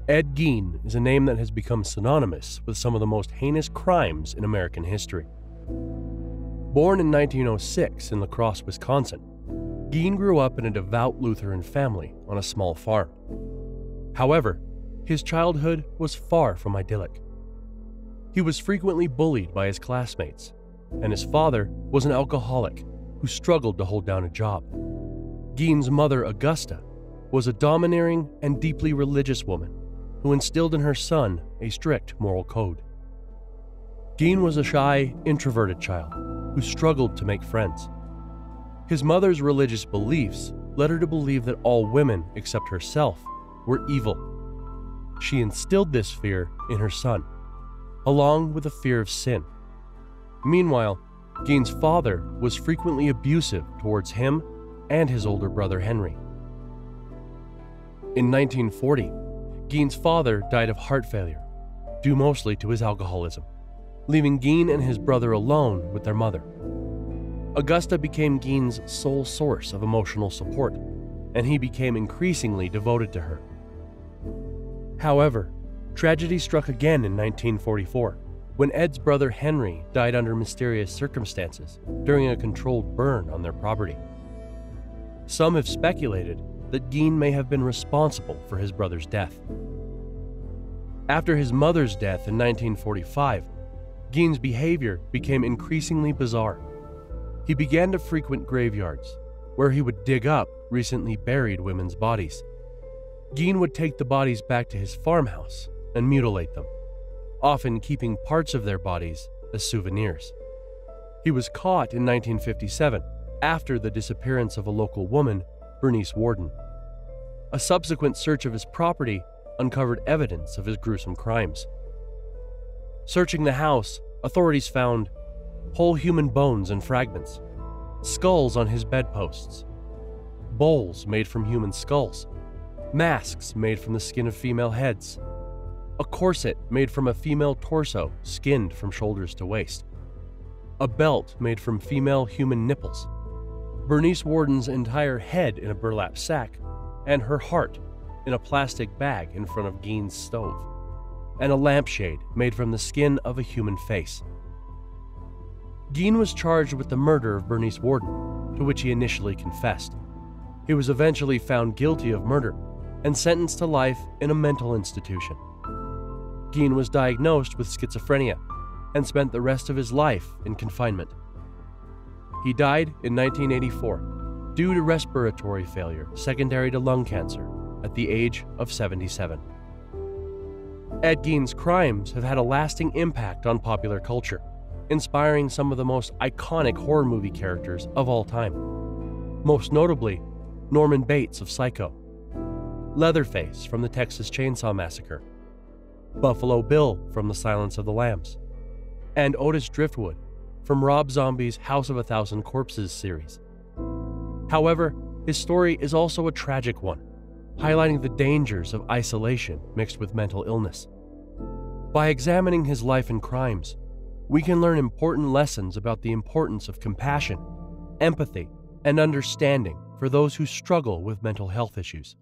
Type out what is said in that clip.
Ed Gein is a name that has become synonymous with some of the most heinous crimes in American history. Born in 1906 in La Crosse, Wisconsin, Gein grew up in a devout Lutheran family on a small farm. However, his childhood was far from idyllic. He was frequently bullied by his classmates, and his father was an alcoholic who struggled to hold down a job. Gein's mother, Augusta, was a domineering and deeply religious woman who instilled in her son a strict moral code. Gein was a shy, introverted child who struggled to make friends. His mother's religious beliefs led her to believe that all women except herself were evil. She instilled this fear in her son, along with a fear of sin. Meanwhile, Gein's father was frequently abusive towards him and his older brother Henry. In 1940, Gein's father died of heart failure, due mostly to his alcoholism, leaving Gein and his brother alone with their mother. Augusta became Gein's sole source of emotional support, and he became increasingly devoted to her. However, tragedy struck again in 1944, when Ed's brother Henry died under mysterious circumstances during a controlled burn on their property. Some have speculated that Gein may have been responsible for his brother's death. After his mother's death in 1945, Gein's behavior became increasingly bizarre. He began to frequent graveyards, where he would dig up recently buried women's bodies. Gein would take the bodies back to his farmhouse and mutilate them, often keeping parts of their bodies as souvenirs. He was caught in 1957 after the disappearance of a local woman, Bernice Worden. A subsequent search of his property uncovered evidence of his gruesome crimes. Searching the house, authorities found whole human bones and fragments, skulls on his bedposts, bowls made from human skulls, masks made from the skin of female heads, a corset made from a female torso skinned from shoulders to waist, a belt made from female human nipples, Bernice Worden's entire head in a burlap sack, and her heart in a plastic bag in front of Gein's stove, and a lampshade made from the skin of a human face. Gein was charged with the murder of Bernice Worden, to which he initially confessed. He was eventually found guilty of murder and sentenced to life in a mental institution. Gein was diagnosed with schizophrenia and spent the rest of his life in confinement. He died in 1984 due to respiratory failure secondary to lung cancer at the age of 77. Ed Gein's crimes have had a lasting impact on popular culture, inspiring some of the most iconic horror movie characters of all time. Most notably, Norman Bates of Psycho, Leatherface from the Texas Chainsaw Massacre, Buffalo Bill from The Silence of the Lambs, and Otis Driftwood from Rob Zombie's House of a Thousand Corpses series. However, his story is also a tragic one, highlighting the dangers of isolation mixed with mental illness. By examining his life and crimes, we can learn important lessons about the importance of compassion, empathy, and understanding for those who struggle with mental health issues.